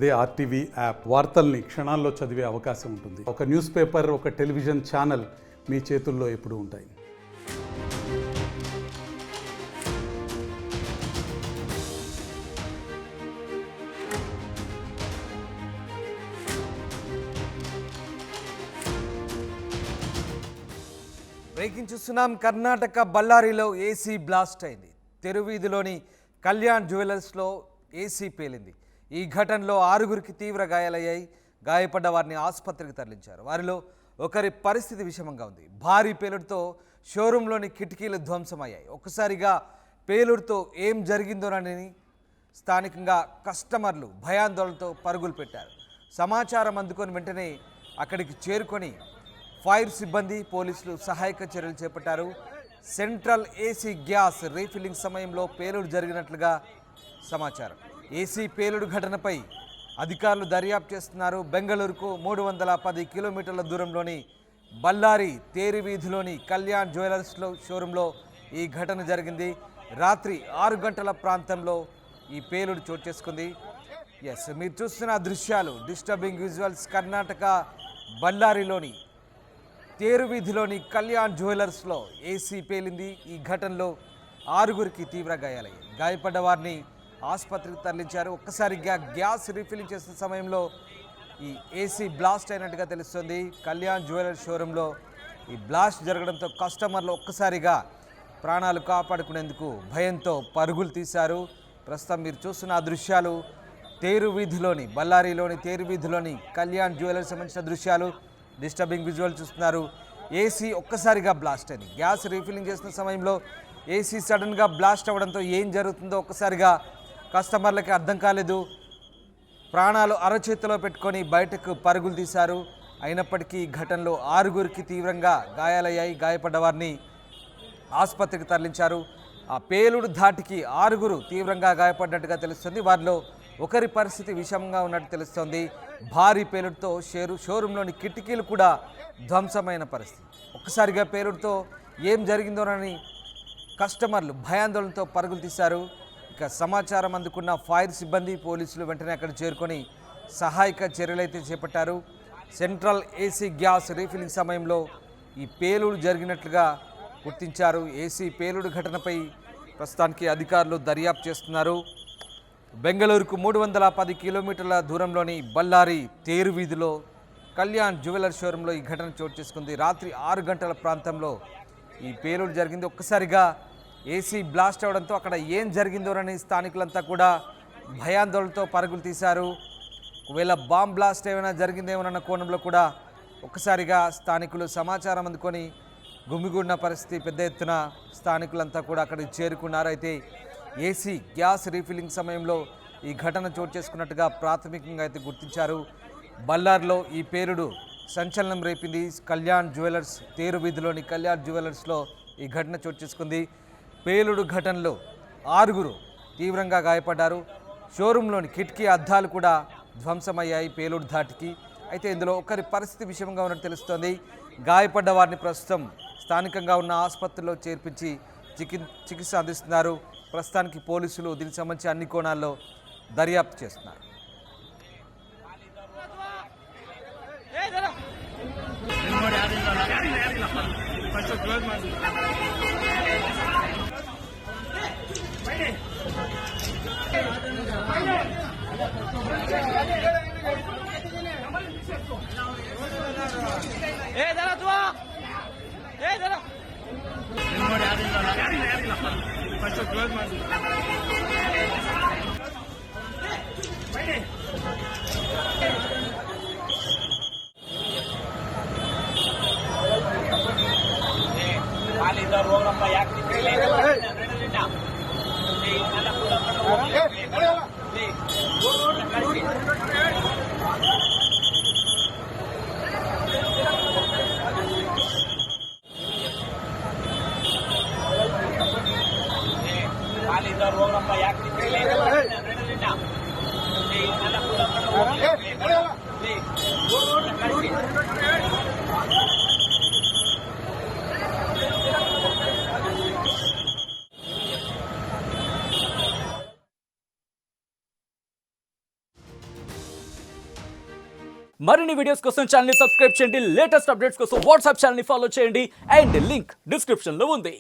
అదే RTV app వార్తల్ని క్షణాల్లో చదివే అవకాశం ఉంటుంది. ఒక న్యూస్ పేపర్, ఒక టెలివిజన్ ఛానల్ మీ చేతుల్లో ఎప్పుడూ ఉంటాయి. బ్రేకింగ్ చూస్తున్నాం. కర్ణాటక బళ్ళారిలో ఏసీ బ్లాస్ట్ అయింది. తెరువీధిలోని కళ్యాణ్ జ్యువెలర్స్లో ఏసీ పేలింది. ఈ ఘటనలో 6గురికి తీవ్ర గాయాలయ్యాయి. గాయపడ్డ వారిని ఆసుపత్రికి తరలించారు. వారిలో ఒకరి పరిస్థితి విషమంగా ఉంది. భారీ పేలుడుతో షోరూంలోని కిటికీలు ధ్వంసమయ్యాయి. ఒక్కసారిగా పేలుడుతో ఏం జరిగిందోనని స్థానికంగా కస్టమర్లు భయాందోళనతో పరుగులు పెట్టారు. సమాచారం అందుకొని వెంటనే అక్కడికి చేరుకొని ఫైర్ సిబ్బంది, పోలీసులు సహాయక చర్యలు చేపట్టారు. సెంట్రల్ ఏసీ గ్యాస్ రీఫిల్లింగ్ సమయంలో పేలుడు జరిగినట్లుగా సమాచారం. ఏసీ పేలుడు ఘటనపై అధికారులు దర్యాప్తు చేస్తున్నారు. బెంగళూరుకు 310 కిలోమీటర్ల దూరంలోని బళ్ళారి తేరువీధిలోని కళ్యాణ్ జ్యువెలర్స్లో షోరూంలో ఈ ఘటన జరిగింది. రాత్రి 6 గంటల ప్రాంతంలో ఈ పేలుడు చోటు చేసుకుంది. మీరు చూస్తున్న దృశ్యాలు డిస్టర్బింగ్ విజువల్స్. కర్ణాటక బళ్ళారిలోని తేరువీధిలోని కళ్యాణ్ జ్యువెలర్స్లో ఏసీ పేలింది. ఈ ఘటనలో 6గురికి తీవ్ర గాయాలయ్యాయి. గాయపడ్డ వారిని ఆసుపత్రికి తరలించారు. ఒక్కసారిగా గ్యాస్ రీఫిల్లింగ్ చేస్తున్న సమయంలో ఈ ఏసీ బ్లాస్ట్ అయినట్టుగా తెలుస్తుంది. కళ్యాణ్ జ్యువెలర్స్ షోరూంలో ఈ బ్లాస్ట్ జరగడంతో కస్టమర్లు ఒక్కసారిగా ప్రాణాలు కాపాడుకునేందుకు భయంతో పరుగులు తీశారు. ప్రస్తుతం మీరు చూస్తున్న దృశ్యాలు తేరువీధిలోని బళ్ళారిలోని తేరువీధిలోని కళ్యాణ్ జ్యువెలర్స్ సంబంధించిన దృశ్యాలు. డిస్టర్బింగ్ విజువల్ చూస్తున్నారు. ఏసీ ఒక్కసారిగా బ్లాస్ట్ అయింది. గ్యాస్ రీఫిల్లింగ్ చేస్తున్న సమయంలో ఏసీ సడన్గా బ్లాస్ట్ అవ్వడంతో ఏం జరుగుతుందో ఒక్కసారిగా కస్టమర్లకి అర్థం కాలేదు. ప్రాణాలు అరచేతిలో పెట్టుకొని బయటకు పరుగులు తీశారు. అయినప్పటికీ ఈ ఘటనలో 6గురికి తీవ్రంగా గాయాలయ్యాయి. గాయపడ్డ వారిని ఆసుపత్రికి తరలించారు. ఆ పేలుడు ధాటికి 6గురు తీవ్రంగా గాయపడ్డట్టుగా తెలుస్తుంది. వారిలో ఒకరి పరిస్థితి విషమంగా ఉన్నట్టు తెలుస్తోంది. భారీ పేలుడుతో షోరూంలోని కిటికీలు కూడా ధ్వంసమైన పరిస్థితి. ఒక్కసారిగా పేలుడుతో ఏం జరిగిందోనని కస్టమర్లు భయాందోళనతో పరుగులు తీశారు. ఇక సమాచారం అందుకున్న ఫైర్ సిబ్బంది, పోలీసులు వెంటనే అక్కడ చేరుకొని సహాయక చర్యలైతే చేపట్టారు. సెంట్రల్ ఏసీ గ్యాస్ రీఫిల్లింగ్ సమయంలో ఈ పేలుడు జరిగినట్లుగా గుర్తించారు. ఏసీ పేలుడు ఘటనపై ప్రస్తుతానికి అధికారులు దర్యాప్తు చేస్తున్నారు. బెంగళూరుకు 310 కిలోమీటర్ల దూరంలోని బళ్ళారి తేరువీధిలో కళ్యాణ్ జ్యువెలర్ షోరూంలో ఈ ఘటన చోటు చేసుకుంది. రాత్రి 6 గంటల ప్రాంతంలో ఈ పేలుడు జరిగింది. ఒక్కసారిగా ఏసీ బ్లాస్ట్ అవడంతో అక్కడ ఏం జరిగిందోనని స్థానికులంతా కూడా భయాందోళనతో పరుగులు తీశారు. ఒకవేళ బాంబ్ బ్లాస్ట్ ఏమైనా జరిగిందేమోనన్న కోణంలో కూడా ఒక్కసారిగా స్థానికులు సమాచారం అందుకొని గుమిగూడిన పరిస్థితి. పెద్ద ఎత్తున స్థానికులంతా కూడా అక్కడికి చేరుకున్నారు. అయితే ఏసీ గ్యాస్ రీఫిల్లింగ్ సమయంలో ఈ ఘటన చోటు చేసుకున్నట్టుగా ప్రాథమికంగా అయితే గుర్తించారు. బళ్ళారిలో ఈ పేలుడు సంచలనం రేపింది. కళ్యాణ్ జ్యువెలర్స్ తేరువీధిలోని కళ్యాణ్ జ్యువెలర్స్లో ఈ ఘటన చోటు చేసుకుంది. పేలుడు ఘటనలో 6గురు తీవ్రంగా గాయపడ్డారు. షోరూంలోని కిటికీ అద్దాలు కూడా ధ్వంసమయ్యాయి పేలుడు ధాటికి. అయితే ఇందులో ఒకరి పరిస్థితి విషమంగా ఉన్నట్టు తెలుస్తోంది. గాయపడ్డ వారిని ప్రస్తుతం స్థానికంగా ఉన్న ఆసుపత్రిలో చేర్పించి చికిత్స అందిస్తున్నారు. ప్రస్తుతానికి పోలీసులు దీనికి సంబంధించి అన్ని కోణాల్లో దర్యాప్తు చేస్తున్నారు. మరిన్ని వీడియోస్ కోసం ఛానల్ ని సబ్స్క్రైబ్ చేయండి, లేటెస్ట్ అప్డేట్స్ కోసం వాట్సాప్ ఛానల్ ని ఫాలో చేయండి అండ్ లింక్ డిస్క్రిప్షన్ లో ఉంది.